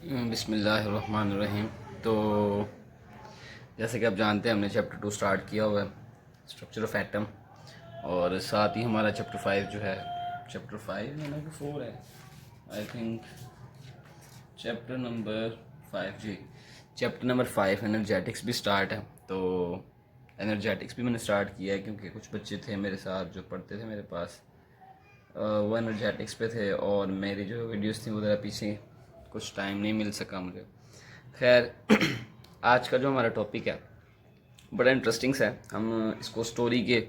बिस्मिल्लाहिर्रहमानिर्रहीम। तो जैसे कि आप जानते हैं हमने चैप्टर 2 स्टार्ट किया हुआ है, स्ट्रक्चर ऑफ एटम। और साथ ही हमारा चैप्टर 5 जो है, चैप्टर 5 है ना कि 4 है, आई थिंक चैप्टर नंबर 5 जी, चैप्टर नंबर 5 एनर्जेटिक्स भी स्टार्ट है। तो एनर्जेटिक्स भी मैंने स्टार्ट किया है क्योंकि कुछ बच्चे थे मेरे साथ जो पढ़ते थे मेरे पास, वो एनर्जेटिक्स पे थे और मेरी जो वीडियोस थी वो ज़रा पीछे, कुछ टाइम नहीं मिल सका मुझे। खैर आज का जो हमारा टॉपिक है बड़ा इंटरेस्टिंग सा है। हम इसको स्टोरी के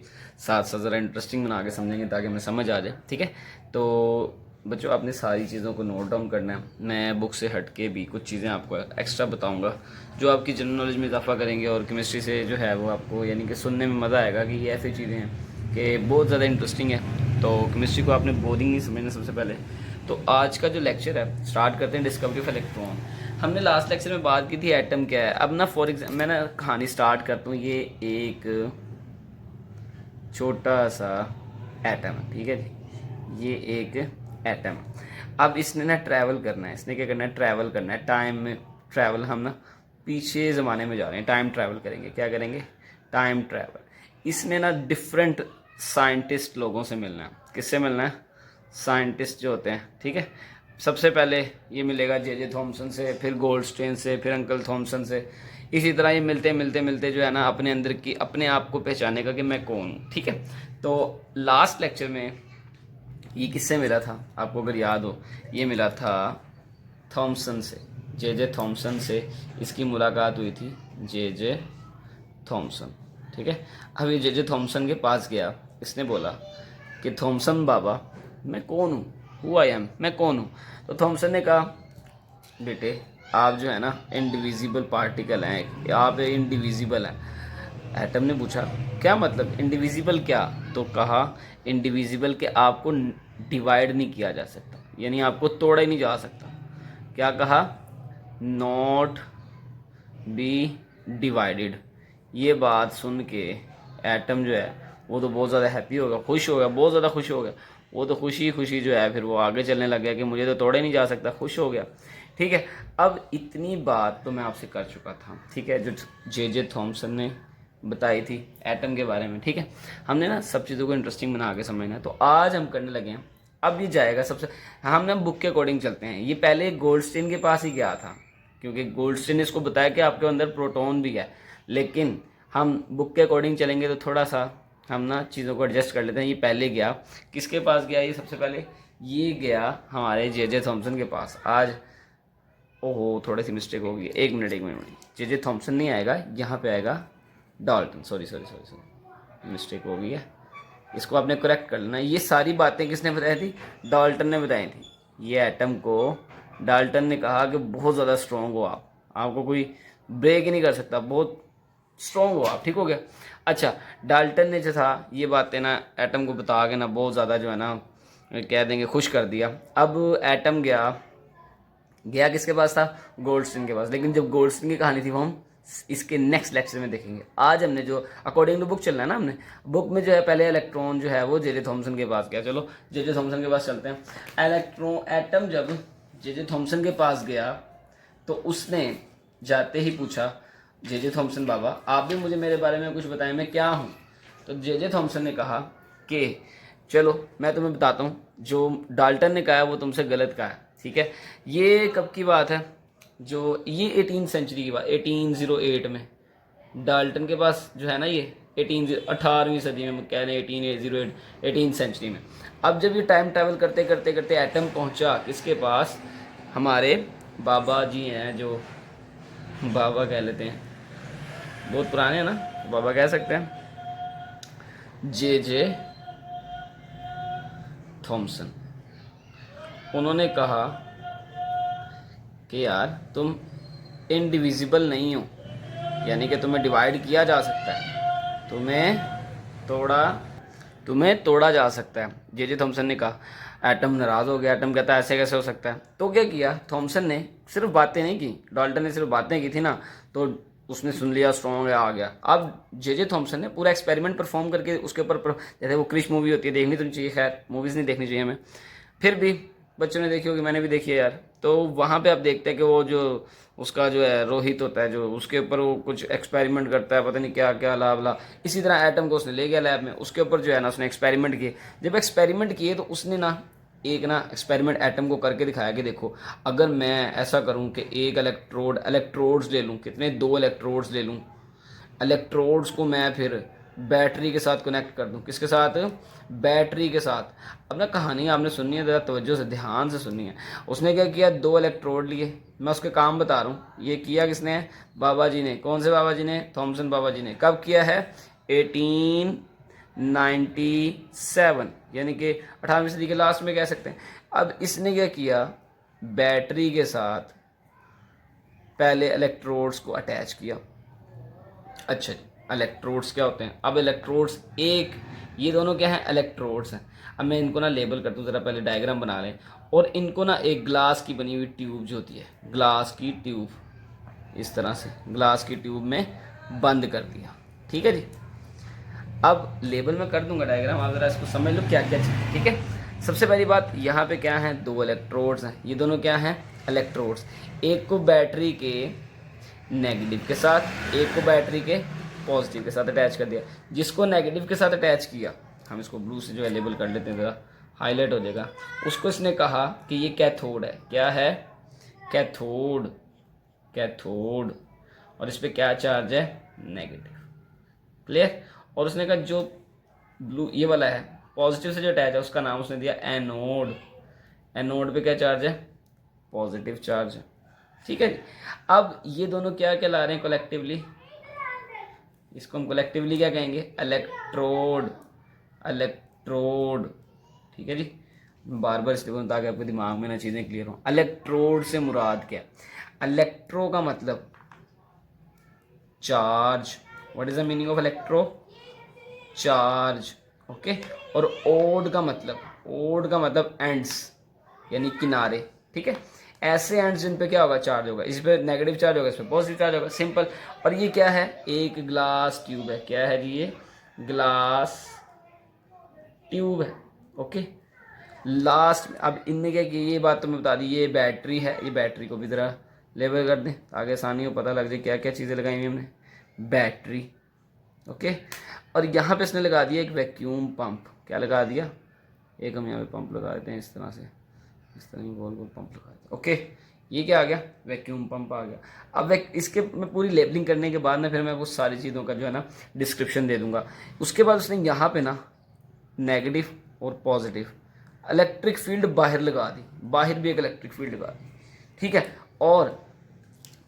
साथ साथ ज़रा इंटरेस्टिंग बना के समझेंगे ताकि हमें समझ आ जाए, ठीक है। तो बच्चों आपने सारी चीज़ों को नोट डाउन करना है। मैं बुक से हट के भी कुछ चीज़ें आपको एक्स्ट्रा बताऊंगा जो आपकी जनरल नॉलेज में इजाफा करेंगे और केमिस्ट्री से जो है वो आपको यानी कि सुनने में मज़ा आएगा कि ये ऐसी चीज़ें हैं कि बहुत ज़्यादा इंटरेस्टिंग है। तो केमिस्ट्री को आपने बोरिंग नहीं समझना सबसे पहले। तो आज का जो लेक्चर है स्टार्ट करते हैं डिस्कवरी ऑफ इलेक्ट्रॉन। हमने लास्ट लेक्चर में बात की थी एटम क्या है। अब ना फॉर एग्जाम्पल मैं ना कहानी स्टार्ट करता हूँ। ये एक छोटा सा एटम है, ठीक है जी, ये एक एटम। अब इसने ना ट्रैवल करना है, इसने क्या करना है, ट्रैवल करना है टाइम में। ट्रैवल हम ना पीछे ज़माने में जा रहे हैं, टाइम ट्रैवल करेंगे। क्या करेंगे, टाइम ट्रैवल। इसने ना डिफरेंट साइंटिस्ट लोगों से मिलना है। किससे मिलना है, साइंटिस्ट जो होते हैं, ठीक है। सबसे पहले ये मिलेगा जे थॉमसन से, फिर गोल्डस्टेन से, फिर अंकल थॉमसन से। इसी तरह ये मिलते मिलते मिलते जो है ना अपने अंदर की अपने आप को पहचानेगा कि मैं कौन हूँ, ठीक है। तो लास्ट लेक्चर में ये किससे मिला था आपको अगर याद हो, ये मिला था थॉमसन से, जे थॉमसन से इसकी मुलाकात हुई थी, जे थॉमसन, ठीक है। अब ये जे थॉमसन के पास गया, इसने बोला कि थॉमसन बाबा मैं कौन हूँ, हु आई एम, मैं कौन हूँ। तो थॉमसन ने कहा बेटे आप जो है ना इंडिविजिबल पार्टिकल हैं, आप इंडिविजिबल हैं। एटम ने पूछा क्या मतलब इंडिविजिबल क्या, तो कहा इंडिविजिबल के आपको डिवाइड नहीं किया जा सकता, यानी आपको तोड़ा ही नहीं जा सकता। क्या कहा, नॉट बी डिवाइडेड। ये बात सुन के एटम जो है वो तो बहुत ज़्यादा हैप्पी होगा, खुश होगा, बहुत ज़्यादा खुश हो गया। वो तो खुशी खुशी जो है फिर वो आगे चलने लग गया कि मुझे तो तोड़े नहीं जा सकता, खुश हो गया, ठीक है। अब इतनी बात तो मैं आपसे कर चुका था, ठीक है, जो जे थॉमसन ने बताई थी एटम के बारे में, ठीक है। हमने ना सब चीज़ों को इंटरेस्टिंग बना के समझना है। तो आज हम करने लगे हैं, अब ये जाएगा सबसे, हम ना बुक के अकॉर्डिंग चलते हैं। ये पहले गोल्डस्टीन के पास ही गया था क्योंकि गोल्डस्टीन ने इसको बताया कि आपके अंदर प्रोटॉन भी है, लेकिन हम बुक के अकॉर्डिंग चलेंगे तो थोड़ा सा हम ना चीज़ों को एडजस्ट कर लेते हैं। ये पहले गया, किसके पास गया, ये सबसे पहले ये गया हमारे जे थॉमसन के पास। आज ओहो थोड़ी सी मिस्टेक होगी, एक मिनट एक मिनट, जे थॉमसन नहीं आएगा, यहाँ पे आएगा Dalton. Sorry sorry sorry sorry, mistake हो गई है, इसको आपने करेक्ट कर लेना। ये सारी बातें किसने बताई थी, डाल्टन ने बताई थी। ये एटम को डाल्टन ने कहा कि बहुत ज़्यादा स्ट्रॉन्ग हो आप, आपको कोई ब्रेक ही नहीं कर सकता, बहुत स्ट्रॉन्ग हो आप, ठीक हो गया। अच्छा, डाल्टन ने जो था ये बातें ना एटम को बता के ना बहुत ज़्यादा जो है ना कह देंगे खुश कर दिया। अब एटम गया, गया किसके पास था, गोल्डस्टीन के पास। लेकिन जब गोल्डस्टीन की कहानी थी वो हम इसके नेक्स्ट लेक्चर में देखेंगे। आज हमने जो अकॉर्डिंग टू बुक चलना है ना, हमने बुक में जो है पहले इलेक्ट्रॉन जो है वो जे थॉमसन के पास गया। चलो जे थॉमसन के पास चलते हैं। इलेक्ट्रॉन एटम जब जे थॉमसन के पास गया तो उसने जाते ही पूछा, जे थॉमसन बाबा आप भी मुझे मेरे बारे में कुछ बताएं, मैं क्या हूँ। तो जे थॉमसन ने कहा कि चलो मैं तुम्हें बताता हूँ, जो डाल्टन ने कहा है वो तुमसे गलत कहा है, ठीक है। ये कब की बात है, जो ये 18th सेंचुरी की बात, 1808 में डाल्टन के पास जो है ना ये 18वीं सदी में कह रहे हैं, 1808 18th सेंचुरी में। अब जब ये टाइम ट्रैवल करते करते करते एटम पहुंचा किसके पास, हमारे बाबा जी हैं, जो बाबा कह लेते हैं, बहुत पुराने हैं ना, बाबा कह सकते हैं, जे थॉमसन। उन्होंने कहा कि यार तुम इनडिविजिबल नहीं हो, यानी कि तुम्हें डिवाइड किया जा सकता है, तोड़ा तुम्हें तोड़ा जा सकता है। जे थॉमसन ने कहा। एटम नाराज़ हो गया, एटम कहता है ऐसे कैसे हो सकता है। तो क्या किया थॉमसन ने, सिर्फ बातें नहीं की, डाल्टन ने सिर्फ बातें की थी ना, तो उसने सुन लिया, स्ट्रॉन्ग है, आ गया। अब जे थॉमसन ने पूरा एक्सपेरिमेंट परफॉर्म करके उसके ऊपर, जैसे वो क्रिश मूवी होती है, देखनी तो नहीं चाहिए, खैर मूवीज़ नहीं देखनी चाहिए हमें, फिर भी बच्चों ने देखी होगी, मैंने भी देखी है यार। तो वहाँ पे आप देखते हैं कि वो जो उसका जो है रोहित होता है, जो उसके ऊपर वो कुछ एक्सपेरिमेंट करता है, पता नहीं क्या क्या ला बला। इसी तरह एटम को उसने ले गया लैब में, उसके ऊपर जो है ना उसने एक्सपेरिमेंट किए। जब एक्सपेरिमेंट किए तो उसने ना एक ना एक्सपेरिमेंट एटम को करके दिखाया कि देखो अगर मैं ऐसा करूं कि एक इलेक्ट्रोड्स ले लूं, कितने, 2 इलेक्ट्रोड्स ले लूं, इलेक्ट्रोड्स को मैं फिर बैटरी के साथ कनेक्ट कर दूं, किसके साथ, बैटरी के साथ। अब ना कहानी आपने सुननी है, ज़रा तवज्जो से ध्यान से सुननी है। उसने क्या किया, 2 इलेक्ट्रोड लिए, मैं उसके काम बता रहा हूँ। ये किया किसने, बाबा जी ने। कौन से बाबा जी ने, थॉमसन बाबा जी ने। कब किया है, 1897, यानी कि 18वीं सदी के लास्ट में कह सकते हैं। अब इसने क्या किया, बैटरी के साथ पहले इलेक्ट्रोड्स को अटैच किया। अच्छा जी, इलेक्ट्रोड्स क्या होते हैं, अब इलेक्ट्रोड्स एक, ये दोनों क्या है, इलेक्ट्रोड्स हैं। अब मैं इनको ना लेबल कर दूँ, ज़रा पहले डायग्राम बना लें। और इनको ना एक ग्लास की बनी हुई ट्यूब जो होती है, ग्लास की ट्यूब, इस तरह से ग्लास की ट्यूब में बंद कर दिया। ठीक है जी। अब लेबल में कर दूंगा डायग्राम, आप ज़रा इसको समझ लो क्या क्या चीज़। ठीक है, सबसे पहली बात यहाँ पे क्या है, 2 इलेक्ट्रोड्स हैं। ये दोनों क्या हैं, इलेक्ट्रोड्स। एक को बैटरी के नेगेटिव के साथ, एक को बैटरी के पॉजिटिव के साथ अटैच कर दिया। जिसको नेगेटिव के साथ अटैच किया, हम इसको ब्लू से जो है लेबल कर लेते हैं, ज़रा हाईलाइट हो जाएगा। उसको इसने कहा कि ये कैथोड है। क्या है, कैथोड, कैथोड। और इस पर क्या चार्ज है, नेगेटिव। क्लियर। और उसने कहा जो ब्लू ये वाला है, पॉजिटिव से जो अटैच है, उसका नाम उसने दिया एनोड। एनोड पे क्या चार्ज है, पॉजिटिव चार्ज है। ठीक है जी। अब ये दोनों क्या कहला रहे हैं कलेक्टिवली, इसको हम कलेक्टिवली क्या कहेंगे, इलेक्ट्रोड, इलेक्ट्रोड। ठीक है जी, बार बार इसलिए बोलूँ ताकि आपके दिमाग में ना चीज़ें क्लियर हों। इलेक्ट्रोड से मुराद क्या, इलेक्ट्रो का मतलब charge. What is the meaning of electro, charge. Okay. और ओड का मतलब, ओड का मतलब एंड्स, यानी किनारे। ठीक है, ऐसे एंड्स जिन पे क्या होगा, चार्ज होगा। इस पे नेगेटिव चार्ज होगा, इस पे पॉजिटिव चार्ज होगा, सिंपल। और ये क्या है, एक ग्लास ट्यूब है। क्या है जी, ये ग्लास ट्यूब है। ओके। लास्ट में अब इनने क्या किया, ये बात तो मैं बता दी, ये बैटरी है, ये बैटरी को भी जरा लेबल कर दें ताकि आसानी हो पता लग जाए क्या क्या चीज़ें लगाई हुई हमने, बैटरी। ओके। और यहाँ पे इसने लगा दिया एक वैक्यूम पंप। क्या लगा दिया, एक हम यहाँ पे पंप लगा देते हैं इस तरह से, इस तरह की गोल गोल पंप लगा देते हैं। ओके, ये क्या आ गया, वैक्यूम पंप आ गया। अब इसके मैं पूरी लेबलिंग करने के बाद ना फिर मैं वो सारी चीज़ों का जो है ना डिस्क्रिप्शन दे दूंगा। उसके बाद उसने यहाँ पे ना नेगेटिव और पॉजिटिव इलेक्ट्रिक फील्ड बाहर लगा दी, बाहर भी एक इलेक्ट्रिक फील्ड लगा दी। ठीक है, और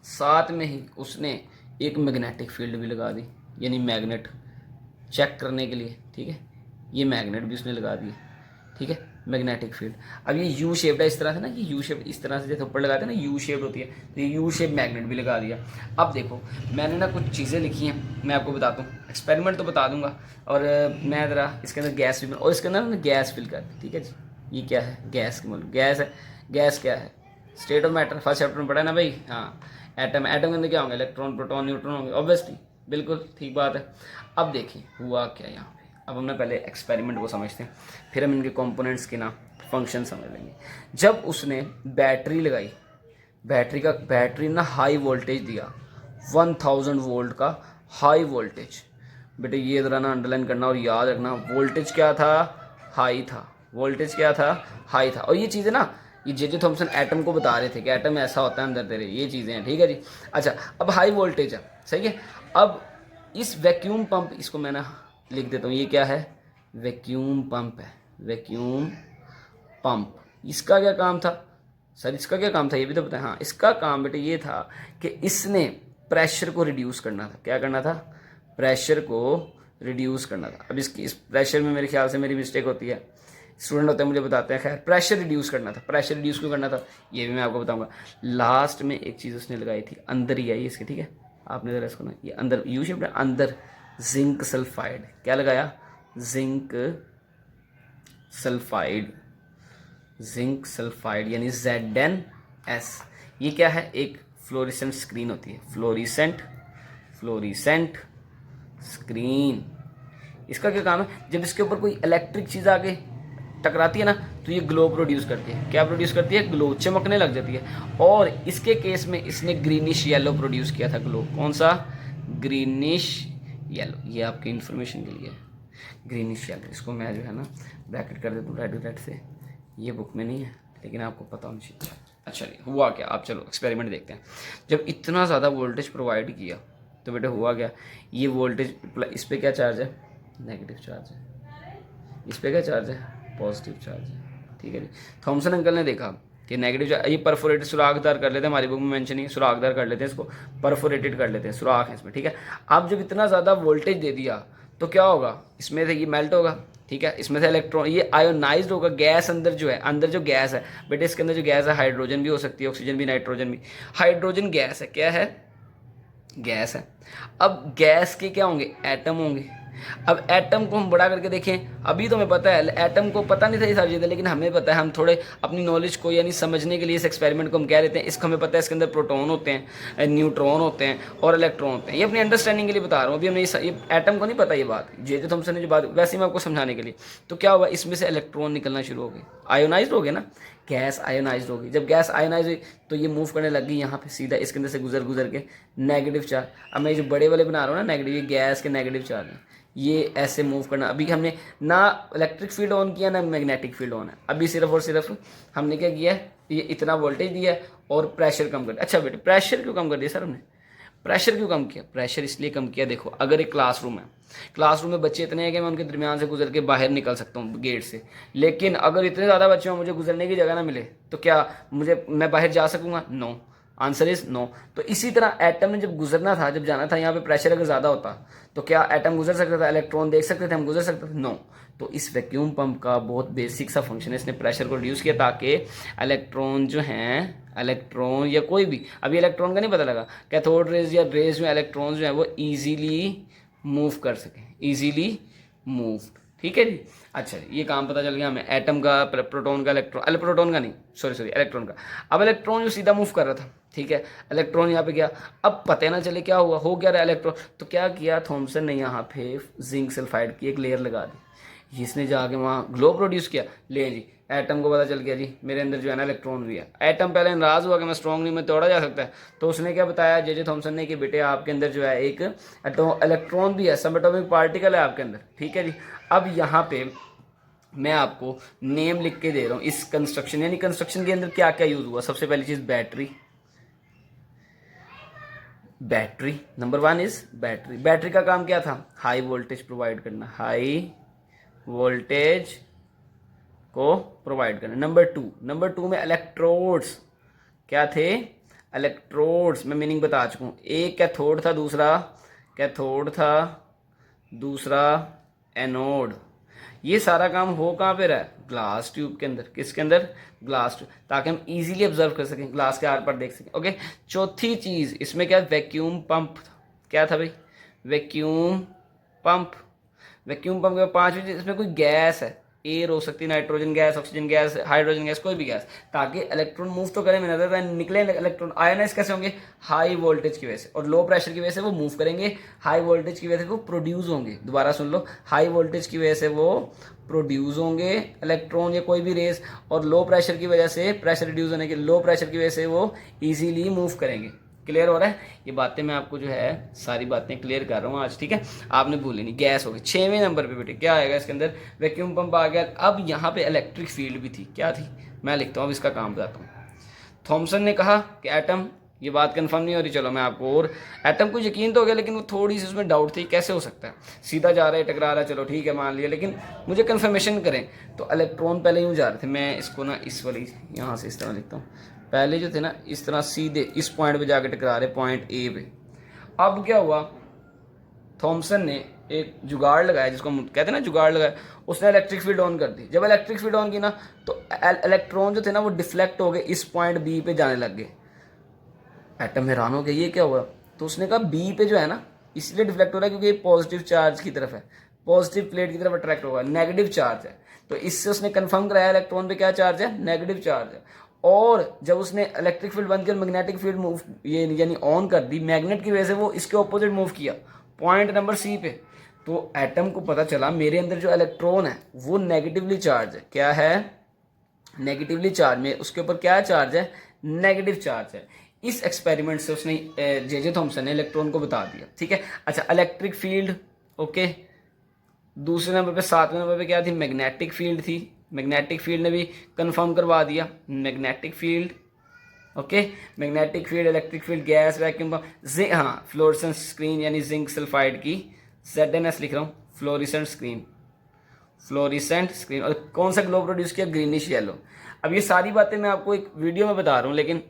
साथ में ही उसने एक मैग्नेटिक फील्ड भी लगा दी, यानी मैग्नेट चेक करने के लिए। ठीक है, ये मैग्नेट भी उसने लगा दिया। ठीक है, मैग्नेटिक फील्ड। अब ये यू शेप्ड है, इस तरह से ना, ये यू शेप इस तरह से जैसे ऊपर लगाते हैं ना, यू शेप्ड होती है, तो ये यू शेप मैग्नेट भी लगा दिया। अब देखो मैंने ना कुछ चीज़ें लिखी हैं, मैं आपको बताता हूँ। एक्सपेरिमेंट तो बता दूंगा, और मैं ज़रा इसके अंदर गैस भी, और इसके अंदर ना गैस फिल कर दी। ठीक है जी, ये क्या है, गैस की मतलब गैस है। गैस क्या है, state of matter, first chapter में पढ़ा है ना भाई। हाँ, एटम, एटम के अंदर क्या होंगे, इलेक्ट्रॉन, प्रोटॉन, न्यूट्रॉन होंगे, ऑब्वियसली, बिल्कुल ठीक बात है। अब देखिए हुआ क्या यहाँ पे, अब हमने पहले एक्सपेरिमेंट को समझते हैं, फिर हम इनके कंपोनेंट्स के ना फंक्शन समझ लेंगे। जब उसने बैटरी लगाई, बैटरी ना हाई वोल्टेज दिया, 1000 वोल्ट का हाई वोल्टेज। बेटे ये ज़रा ना अंडरलाइन करना और याद रखना, वोल्टेज क्या था, हाई था। वोल्टेज क्या था, हाई था। और ये चीज़ें ना, ये जे थॉमसन एटम को बता रहे थे कि एटम ऐसा होता है अंदर तेरे, ये चीज़ें हैं। ठीक है जी। अच्छा, अब हाई वोल्टेज है, सही है। अब इस वैक्यूम पंप, इसको मैं ना लिख देता हूँ, ये क्या है, वैक्यूम पंप है, वैक्यूम पंप। इसका क्या काम था सर, इसका क्या काम था ये भी तो बताएं। हाँ, इसका काम बेटे ये था कि इसने प्रेशर को रिड्यूस करना था। क्या करना था, प्रेशर को रिड्यूस करना था। अब इस प्रेशर में मेरे ख्याल से मेरी मिस्टेक होती है, स्टूडेंट होते हैं मुझे बताते हैं। खैर, प्रेशर रिड्यूस करना था। प्रेशर रिड्यूस क्यों करना था ये भी मैं आपको बताऊंगा। लास्ट में एक चीज़ उसने लगाई थी, अंदर ही आई इसके। ठीक है, आपने ज़रा इसको ना, ये अंदर यू शेप है, अंदर जिंक सल्फाइड। क्या लगाया, जिंक सल्फाइड, जिंक सल्फाइड यानी ZnS। ये क्या है, एक फ्लोरिसेंट स्क्रीन होती है, फ्लोरिसेंट स्क्रीन। इसका क्या काम है, जब इसके ऊपर कोई इलेक्ट्रिक चीज़ आके टकराती है ना तो ये ग्लो प्रोड्यूस करती है। क्या प्रोड्यूस करती है? ग्लो, चमकने लग जाती है। और इसके केस में इसने ग्रीनिश येलो प्रोड्यूस किया था, ग्लो। कौन सा? Greenish yellow. ये आपकी इन्फॉर्मेशन के लिए ग्रीनिश येलो। इसको मैं जो है ना ब्रैकेट कर देता हूँ रेड से, ये बुक में नहीं है लेकिन आपको पता होना चाहिए। अच्छा जी, हुआ क्या? आप चलो एक्सपेरिमेंट देखते हैं। जब इतना ज़्यादा वोल्टेज प्रोवाइड किया तो बेटा हुआ क्या? ये वोल्टेज इस पर क्या चार्ज है? नेगेटिव चार्ज है। इस पर क्या चार्ज है? पॉजिटिव चार्ज है। ठीक है जी। थॉमसन अंकल ने देखा कि नेगेटिव चार्ज, ये परफोरेटेड सुराखदार कर लेते हैं, हमारी बुक में मेंशन नहीं, सुराखदार कर लेते हैं इसको, परफोरेटेड कर लेते हैं, सुराख है इसमें। ठीक है। अब जब इतना ज़्यादा वोल्टेज दे दिया तो क्या होगा? इसमें से ये मेल्ट होगा। ठीक है। इसमें से इलेक्ट्रॉन ये आयोनाइज्ड होगा। गैस अंदर जो है, अंदर जो गैस है बेटे, इसके अंदर जो गैस है हाइड्रोजन भी हो सकती है, ऑक्सीजन भी, नाइट्रोजन भी। हाइड्रोजन गैस है। क्या है? गैस है। अब गैस के क्या होंगे? एटम होंगे। अब एटम को हम बड़ा करके देखें, अभी तो हमें पता है, एटम को पता नहीं था ये सारी चीज़ें, लेकिन हमें पता है, हम थोड़े अपनी नॉलेज को यानी समझने के लिए इस एक्सपेरिमेंट को हम कह लेते हैं। इसको हमें पता है इसके अंदर प्रोटॉन होते हैं, न्यूट्रॉन होते हैं और इलेक्ट्रॉन होते हैं। ये अपनी अंडरस्टैंडिंग के लिए बता रहा हूँ, अभी हमने ये एटम को नहीं पता ये बात, जे थॉमसन ने जो बात, वैसे ही मैं आपको समझाने के लिए। तो क्या हुआ? इसमें से इलेक्ट्रॉन निकलना शुरू हो गए, आयोनाइज हो गए ना, गैस आयोनाइज होगी। जब गैस आयोनाइज हुई तो ये मूव करने लगी यहाँ पे सीधा, इसके अंदर से गुजर के नेगेटिव चार्ज। अब मैं जो बड़े वाले बना रहा हूँ ना नेगेटिव, ये गैस के नेगेटिव चार्ज है, ये ऐसे मूव करना। अभी हमने ना इलेक्ट्रिक फील्ड ऑन किया ना मैग्नेटिक फील्ड ऑन है, अभी सिर्फ और सिर्फ हमने क्या किया है? ये इतना वोल्टेज दिया है और प्रेशर कम कर दिया। अच्छा बेटे, प्रेशर क्यों कम कर दिया सर हमने? प्रेशर क्यों कम किया? प्रेशर इसलिए कम किया, देखो अगर एक क्लासरूम है, क्लासरूम में बच्चे इतने हैं कि मैं उनके दरमियान से गुजर के बाहर निकल सकता हूँ गेट से, लेकिन अगर इतने ज़्यादा बच्चे हों, मुझे गुजरने की जगह ना मिले तो क्या मैं बाहर जा सकूँगा? No, answer is no. तो इसी तरह एटम ने जब गुजरना था, जब जाना था यहाँ पे, प्रेशर अगर ज़्यादा होता तो क्या एटम गुजर सकता था? इलेक्ट्रॉन देख सकते थे हम, गुजर सकते थे? नो। तो इस वैक्यूम पंप का बहुत बेसिक सा फंक्शन है, इसने प्रेशर को रिड्यूस किया ताकि इलेक्ट्रॉन जो हैं, इलेक्ट्रॉन या कोई भी, अभी इलेक्ट्रॉन का नहीं पता लगा, कैथोड रेज या रेज में इलेक्ट्रॉन जो है वो ईजीली मूव कर सके, ईजीली मूव। ठीक है जी। अच्छा, ये काम पता चल गया हमें एटम का, प्रोटॉन का, प्रोटॉन का नहीं, सॉरी इलेक्ट्रॉन का। अब इलेक्ट्रॉन जो सीधा मूव कर रहा था, ठीक है, इलेक्ट्रॉन यहाँ पे गया, अब पता ना चले क्या हुआ, हो क्या रहा इलेक्ट्रॉन, तो क्या किया थॉमसन ने? यहाँ पे जिंक सल्फाइड की एक लेयर लगा दी, इसने जाके वहाँ ग्लो प्रोड्यूस किया। ले जी, एटम को पता चल गया जी मेरे अंदर जो है ना इलेक्ट्रॉन भी है। एटम पहले नाराज हुआ कि मैं स्ट्रॉन्ग नहीं, मैं तोड़ा जा सकता है, तो उसने क्या बताया जे थॉमसन ने कि बेटे आपके अंदर जो है एक इलेक्ट्रॉन भी है, सब एटॉमिक पार्टिकल है आपके अंदर। ठीक है जी। अब यहाँ पे मैं आपको नेम लिख के दे रहा हूँ इस कंस्ट्रक्शन, यानी कंस्ट्रक्शन के अंदर क्या क्या यूज हुआ। सबसे पहली चीज battery, battery number 1 is battery. Battery का काम क्या था? हाई वोल्टेज प्रोवाइड करना, हाई वोल्टेज को प्रोवाइड करना। नंबर टू में इलेक्ट्रोड्स क्या थे? इलेक्ट्रोड्स मैं मीनिंग बता चुका हूँ, एक कैथोड था, दूसरा एनोड। ये सारा काम हो कहाँ पे रहा है? ग्लास ट्यूब के अंदर। किसके अंदर? ग्लास ट्यूब, ताकि हम इजीली ऑब्जर्व कर सकें, ग्लास के आर पार देख सकें। ओके। चौथी चीज इसमें क्या? Vacuum pump. क्या था भाई? Vacuum pump. वैक्यूम पंप के 5वीं चीज, इसमें कोई गैस है, एयर हो सकती है, nitrogen gas, oxygen gas, hydrogen gas, कोई भी गैस, ताकि इलेक्ट्रॉन मूव तो करें, मैंने निकले इलेक्ट्रॉन। आयनाइज कैसे होंगे? हाई वोल्टेज की वजह से, और लो प्रेशर की वजह से वो मूव करेंगे, हाई वोल्टेज की वजह से वो प्रोड्यूस होंगे। दोबारा सुन लो, हाई वोल्टेज की वजह से वो प्रोड्यूस होंगे इलेक्ट्रॉन या कोई भी रेस, और लो प्रेशर की वजह से, प्रेशर रिड्यूस होने के, लो प्रेशर की वजह से वो इजीली मूव करेंगे। क्लियर हो रहा है? ये बातें मैं आपको जो है सारी बातें क्लियर कर रहा हूँ आज। ठीक है, आपने भूली नहीं। गैस हो गई। 6वें नंबर पे बेटे क्या आएगा इसके अंदर? वैक्यूम पंप आ गया। अब यहाँ पे इलेक्ट्रिक फील्ड भी थी। क्या थी? मैं लिखता हूँ, अब इसका काम बताता हूँ। थॉमसन ने कहा कि एटम, ये बात कंफर्म नहीं हो रही, चलो मैं आपको, और एटम को यकीन तो हो गया लेकिन वो थोड़ी सी उसमें डाउट थी, कैसे हो सकता है सीधा जा रहा है, टकरा रहा है, चलो ठीक है मान लिया, लेकिन मुझे कंफर्मेशन करें। तो इलेक्ट्रॉन पहले यूँ जा रहे थे, मैं इसको ना इस वाली यहाँ से इस तरह लिखता हूँ, पहले जो थे ना इस तरह सीधे इस पॉइंट पे जाके टकरा रहे, पॉइंट ए पे। अब क्या हुआ? थॉमसन ने एक जुगाड़ लगाया, जिसको हम कहते हैं ना जुगाड़ लगाया, उसने इलेक्ट्रिक फील्ड ऑन कर दी। जब इलेक्ट्रिक फील्ड ऑन की ना तो इलेक्ट्रॉन जो थे ना वो डिफ्लेक्ट हो गए, इस पॉइंट बी पे जाने लग गए। एटम हैरान हो गया, ये क्या हुआ? तो उसने कहा बी पे जो है ना इसलिए डिफ्लेक्ट हो रहा है क्योंकि ये पॉजिटिव चार्ज की तरफ है, पॉजिटिव प्लेट की तरफ अट्रैक्ट होगा, नेगेटिव चार्ज है। तो इससे उसने कंफर्म कराया इलेक्ट्रॉन पे क्या चार्ज है? नेगेटिव चार्ज है। और जब उसने इलेक्ट्रिक फील्ड बंद किया, मैग्नेटिक फील्ड मूव ये यानी ऑन कर दी, मैग्नेट की वजह से वो इसके ऑपोजिट मूव किया, पॉइंट नंबर सी पे। तो एटम को पता चला मेरे अंदर जो इलेक्ट्रॉन है वो नेगेटिवली चार्ज है। क्या है? नेगेटिवली चार्ज में उसके ऊपर क्या चार्ज है? नेगेटिव चार्ज है। इस एक्सपेरिमेंट से उसने जे थॉमसन ने इलेक्ट्रॉन को बता दिया। ठीक है। अच्छा, इलेक्ट्रिक फील्ड, ओके। दूसरे नंबर पे, 7वें नंबर पे क्या थी? मैग्नेटिक फील्ड थी। मैग्नेटिक फील्ड ने भी कंफर्म करवा दिया। Magnetic field, okay. Magnetic field, electric field, gas, vacuum, हाँ, फ्लोरेसेंस स्क्रीन यानी जिंक सल्फाइड की ZNS लिख रहा हूँ, फ्लोरिसेंट स्क्रीन, फ्लोरिसेंट स्क्रीन। और कौन सा ग्लो प्रोड्यूस किया? Greenish yellow. अब ये सारी बातें मैं आपको एक वीडियो में बता रहा हूँ, लेकिन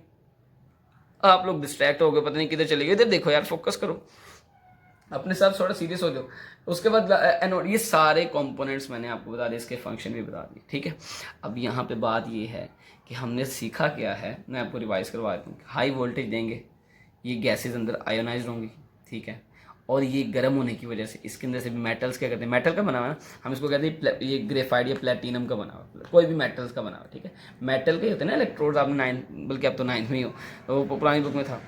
आप लोग डिस्ट्रैक्ट हो गए, पता नहीं किधर चले गए। इधर देखो यार, फोकस करो, अपने साथ थोड़ा सीरियस हो जाओ। उसके बाद एनोड, ये सारे कंपोनेंट्स मैंने आपको बता दिए, इसके फंक्शन भी बता दिए। ठीक है। अब यहाँ पे बात ये है कि हमने सीखा क्या है, मैं आपको रिवाइज करवा देता हूँ। हाई वोल्टेज देंगे, ये गैसेज अंदर आयोनाइज होंगी, ठीक है। और ये गर्म होने की वजह से इसके अंदर से भी मेटल्स क्या करते हैं, मेटल का बना हुआ है ना, हम इसको कहते हैं ये ग्रेफाइट या प्लेटिनम का बना हुआ, कोई भी मेटल्स का बना हुआ। ठीक है। मेटल के होते हैं ना इलेक्ट्रोड्स, आपने 9, बल्कि अब तो 9th में ही हो, तो पुरानी बुक में था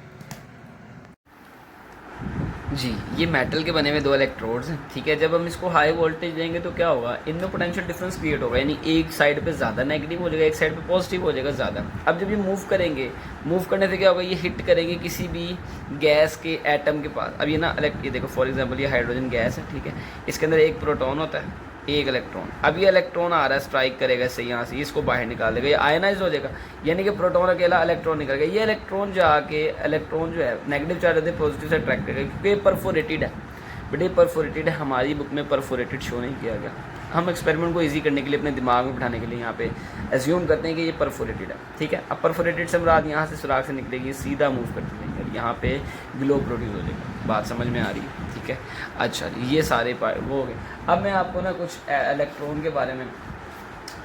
जी। ये मेटल के बने हुए 2 इलेक्ट्रोड्स हैं। ठीक है। जब हम इसको हाई वोल्टेज देंगे तो क्या होगा, इनमें पोटेंशियल डिफरेंस क्रिएट होगा, यानी एक साइड पे ज़्यादा नेगेटिव हो जाएगा, एक साइड पे पॉजिटिव हो जाएगा ज़्यादा। अब जब ये मूव करेंगे, मूव करने से क्या होगा, ये हिट करेंगे किसी भी गैस के एटम के पास। अब ये ना ये देखो, फॉर एग्जाम्पल ये हाइड्रोजन गैस है, ठीक है। इसके अंदर एक प्रोटॉन होता है, एक इलेक्ट्रॉन। अब ये इलेक्ट्रॉन आ रहा है, स्ट्राइक करेगा इससे, यहाँ से इसको बाहर निकाल देगा, ये आयनाइज हो जाएगा, यानी कि प्रोटॉन अकेला, इलेक्ट्रॉन निकल गया। ये इलेक्ट्रॉन जाके, इलेक्ट्रॉन जो है नेगेटिव चार्ज होते हैं पॉजिटिव से अट्रैक्ट करेगा, क्योंकि ये परफोरेटेड है। बेटे परफोरेटेड है, हमारी बुक में परफोरेटेड शो नहीं किया गया। हम एक्सपेरिमेंट को इजी करने के लिए, अपने दिमाग में बिठाने के लिए यहाँ पे एज्यूम करते हैं कि ये परफोरेटेड है। ठीक है। अब परफोरेटेड से मुराद यहाँ से सुराख से निकलेगी, सीधा मूव करती रहेगी और यहाँ पे ग्लो प्रोड्यूस हो जाएगा। बात समझ में आ रही है? ठीक है। अच्छा, ये सारे वो हो गए। अब मैं आपको ना कुछ इलेक्ट्रॉन के बारे में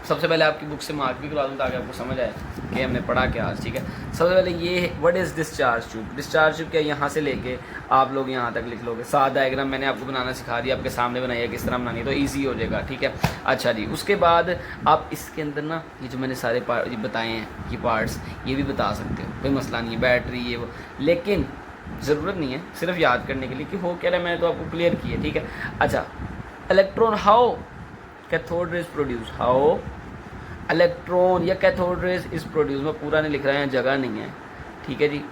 सबसे पहले आपकी बुक से मार्क भी करवा दूँ, ताकि आपको समझ आए कि हमने पढ़ा क्या आज। ठीक है। सबसे पहले ये what is discharge tube. Discharge tube क्या, यहाँ से लेके आप लोग यहाँ तक लिख लोगे। सात डायग्राम मैंने आपको बनाना सिखा दिया, आपके सामने बनाइए किस तरह बनानी है, तो ईजी हो जाएगा। ठीक है। अच्छा जी, उसके बाद आप इसके अंदर ना ये जो मैंने सारे ये बताए हैं, ये पार्ट्स, ये भी बता सकते हो, कोई मसला नहीं है, बैटरी ये वो, लेकिन ज़रूरत नहीं है, सिर्फ याद करने के लिए कि हो क्या रहा है, मैंने तो आपको क्लियर किया। ठीक है। अच्छा, electron how cathode rays produce, how electron या कैथोड रेज इज प्रोड्यूस, मैं पूरा नहीं लिख रहा है, जगह नहीं है। ठीक है जी।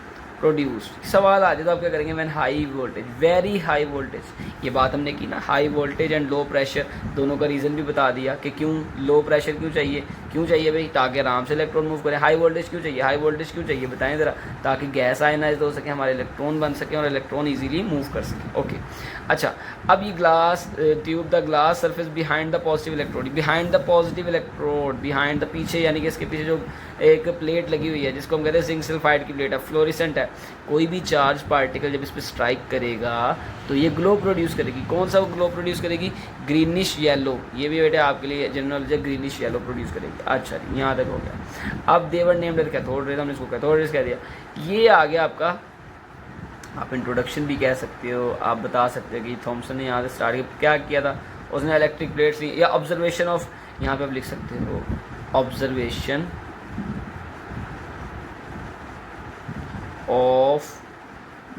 प्रोड्यूस, सवाल आ जाए तो आप क्या करेंगे, मैंने high voltage, very high voltage, ये बात हमने की ना, high voltage and low pressure दोनों का रीज़न भी बता दिया कि क्यों लो प्रेशर क्यों चाहिए भाई, ताकि आराम से इलेक्ट्रॉन मूव करे। हाई वोल्टेज क्यों चाहिए, बताएं ज़रा, ताकि गैस आयनाइज हो सके, हमारे इलेक्ट्रॉन बन सके और इलेक्ट्रॉन ईजिली मूव कर सके। ओके। अच्छा, अब ये glass tube, the glass surface behind the positive electrode, behind the positive electrode, behind the पीछे, यानी कि इसके पीछे जो एक प्लेट लगी हुई है जिसको हम कहते हैं जिंक सल्फाइड की प्लेट है, फ्लोरिसेंट है। कोई भी चार्ज पार्टिकल जब इस पर स्ट्राइक करेगा तो ये ग्लो प्रोड्यूस करेगी। कौन सा ग्लो प्रोड्यूस करेगी? Greenish yellow. ये भी बेटा आपके लिए general knowledge, greenish yellow produce करेगी। अच्छा जी, यहाँ तक हो गया। अब देवर नेम्ड कैथोड रेज, हमने इसको कैथोड रेज कह दिया। ये आ गया आपका, आप इंट्रोडक्शन भी कह सकते हो, आप बता सकते हो कि थॉमसन ने यहाँ से स्टार्ट क्या किया था, उसने इलेक्ट्रिक प्लेट्स ली, या ऑब्जर्वेशन ऑफ, यहाँ पे आप लिख सकते हो observation of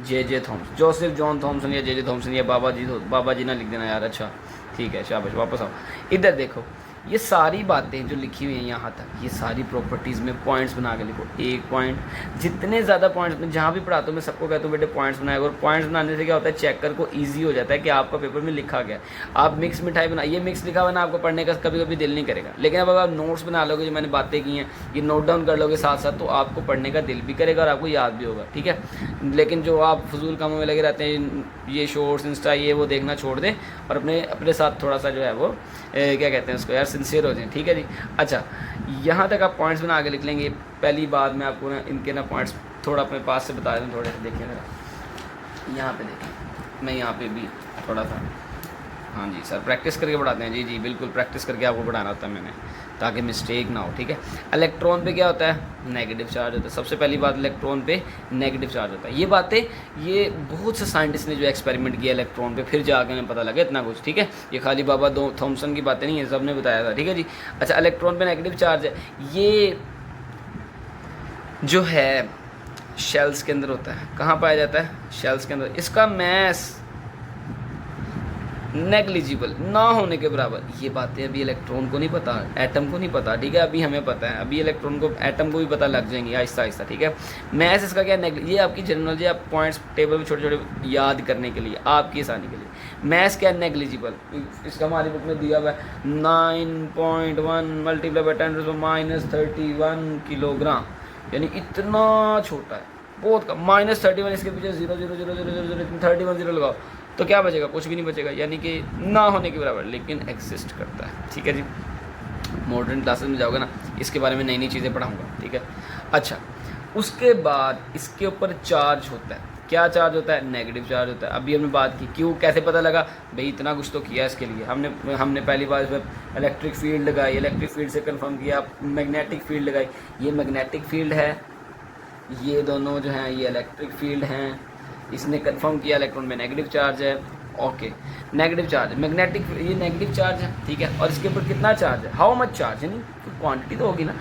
J Thomson, Joseph John Thomson या जे थॉमसन, या बाबा जी ना लिख देना यार। अच्छा ठीक है, शाबाश, वापस आओ इधर देखो। ये सारी बातें जो लिखी हुई हैं यहाँ तक, ये सारी प्रॉपर्टीज़ में पॉइंट्स बना के लिखो। एक पॉइंट, जितने ज़्यादा पॉइंट्स मैं जहाँ भी पढ़ाता हूँ मैं सबको कहता हूँ बेटे पॉइंट्स बनाएगा, और पॉइंट्स बनाने से क्या होता है, चेकर को ईजी हो जाता है कि आपका पेपर में लिखा गया। आप मिक्स मिठाई बना, ये मिक्स लिखा हुआ ना, आपको पढ़ने का कभी कभी दिल नहीं करेगा, लेकिन अब अगर आप नोट्स बना लोगे, जो मैंने बातें की हैं ये नोट डाउन कर लोगे साथ साथ, तो आपको पढ़ने का दिल भी करेगा और आपको याद भी होगा। ठीक है। लेकिन जो आप फजूल कामों में लगे रहते हैं, ये शॉर्ट्स इंस्टा ये वो देखना छोड़ दें और अपने साथ थोड़ा सा जो है वो क्या कहते हैं उसको यार, सिंसियर हो जाए। ठीक है जी। अच्छा, यहाँ तक आप पॉइंट्स बना के लिख लेंगे। पहली बात मैं आपको ना इनके ना पॉइंट्स थोड़ा अपने पास से बता दूँ, थोड़े से देखिए ज़रा, यहाँ पे देखिए, मैं यहाँ पे भी थोड़ा सा, हाँ जी सर प्रैक्टिस करके पढ़ाते हैं। जी बिल्कुल प्रैक्टिस करके आपको पढ़ाना होता है मैंने, ताकि मिस्टेक ना हो। ठीक है। इलेक्ट्रॉन पे क्या होता है, नेगेटिव चार्ज होता है। सबसे पहली बात, इलेक्ट्रॉन पे नेगेटिव चार्ज होता है। ये बातें ये बहुत से साइंटिस्ट ने जो एक्सपेरिमेंट किया इलेक्ट्रॉन पे, फिर जाकर उन्हें पता लगा इतना कुछ। ठीक है। ये खाली बाबा थॉमसन की बातें नहीं है, सब ने बताया था। ठीक है जी। अच्छा, इलेक्ट्रॉन पे नेगेटिव चार्ज है, ये जो है शेल्स के अंदर होता है। कहाँ पाया जाता है? शेल्स के अंदर। इसका मैस नेग्लिजिबल, ना होने के बराबर। ये बातें अभी इलेक्ट्रॉन को नहीं पता, एटम को नहीं पता, ठीक है। अभी हमें पता है, अभी इलेक्ट्रॉन को, एटम को भी पता लग जाएंगी आहिस्ता आहिस्ता, ठीक है। मैथ्स इसका क्या है, ये आपकी जनरल, ये आप पॉइंट्स टेबल में छोटे छोटे याद करने के लिए, आपकी आसानी के लिए। मैथ्स क्या है, नेग्लिजिबल। इसका हमारी बुक में दिया हुआ है 9.1 मल्टीप्लाई बाई 10⁻31 किलोग्राम, यानी इतना छोटा है, बहुत कम। -31, इसके पीछे 0.0000031 जीरो लगाओ तो क्या बचेगा, कुछ भी नहीं बचेगा, यानी कि ना होने के बराबर, लेकिन एग्जिस्ट करता है, ठीक है जी। मॉडर्न क्लासेस में जाओगे ना, इसके बारे में नई नई चीज़ें पढ़ाऊंगा, ठीक है। अच्छा, उसके बाद इसके ऊपर चार्ज होता है। क्या चार्ज होता है, नेगेटिव चार्ज होता है। अभी हमने बात की, क्यों, कैसे पता लगा भाई, इतना कुछ तो किया इसके लिए हमने पहली बार इसमें इलेक्ट्रिक फील्ड लगाई, इलेक्ट्रिक फील्ड से कंफर्म किया, मैग्नेटिक फील्ड लगाई, ये मैग्नेटिक फील्ड है, ये दोनों जो हैं ये इलेक्ट्रिक फील्ड हैं, इसने कंफर्म किया इलेक्ट्रॉन में नेगेटिव चार्ज है, ओके। नेगेटिव चार्ज, मैग्नेटिक, ये नेगेटिव चार्ज है, ठीक है। और इसके ऊपर कितना चार्ज है, हाउ मच चार्ज, यानी क्वांटिटी तो होगी ना,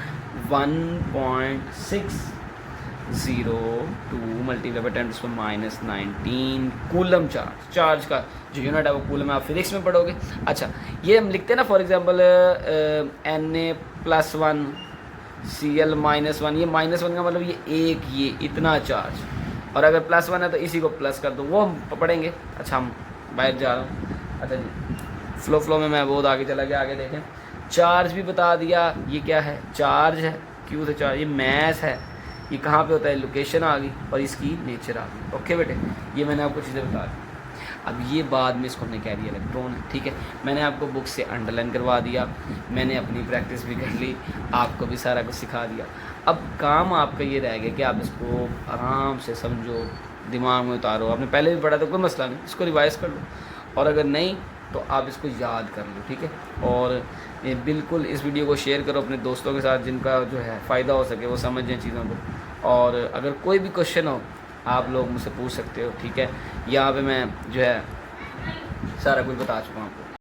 1.602 मल्टीप्लाई बाई 10⁻⁻19 कूलम चार्ज का जो यूनिट है वो कूलम है, आप फिजिक्स में पढ़ोगे। अच्छा, ये हम लिखते हैं ना, फॉर एग्जांपल Na+1 Cl-1, ये -1 का मतलब ये इतना चार्ज, और अगर +1 है तो इसी को प्लस कर दो, वो हम पढ़ेंगे। अच्छा, हम बाहर जा रहा हूँ, अच्छा जी, फ्लो में मैं बहुत आगे चला गया, आगे देखें। चार्ज भी बता दिया, ये क्या है, चार्ज है, क्यों से चार्ज, ये मैस है, ये कहाँ पे होता है, लोकेशन आ गई, और इसकी नेचर आ गई। ओके बेटे, ये मैंने आपको चीज़ें बता दी। अब ये बाद में इसको हमने कह दिया इलेक्ट्रॉन है, ठीक है। मैंने आपको बुक से अंडरलाइन करवा दिया, मैंने अपनी प्रैक्टिस भी कर ली, आपको भी सारा कुछ सिखा दिया। अब काम आपका ये रह गया कि आप इसको आराम से समझो, दिमाग में उतारो। आपने पहले भी पढ़ा तो कोई मसला नहीं, इसको रिवाइज़ कर लो, और अगर नहीं तो आप इसको याद कर लो, ठीक है। और ये बिल्कुल इस वीडियो को शेयर करो अपने दोस्तों के साथ, जिनका जो है फ़ायदा हो सके, वो समझ जाएँ चीज़ों को। और अगर कोई भी क्वेश्चन हो आप लोग मुझसे पूछ सकते हो, ठीक है। यहाँ पे मैं जो है सारा कुछ बता चुका हूँ आपको।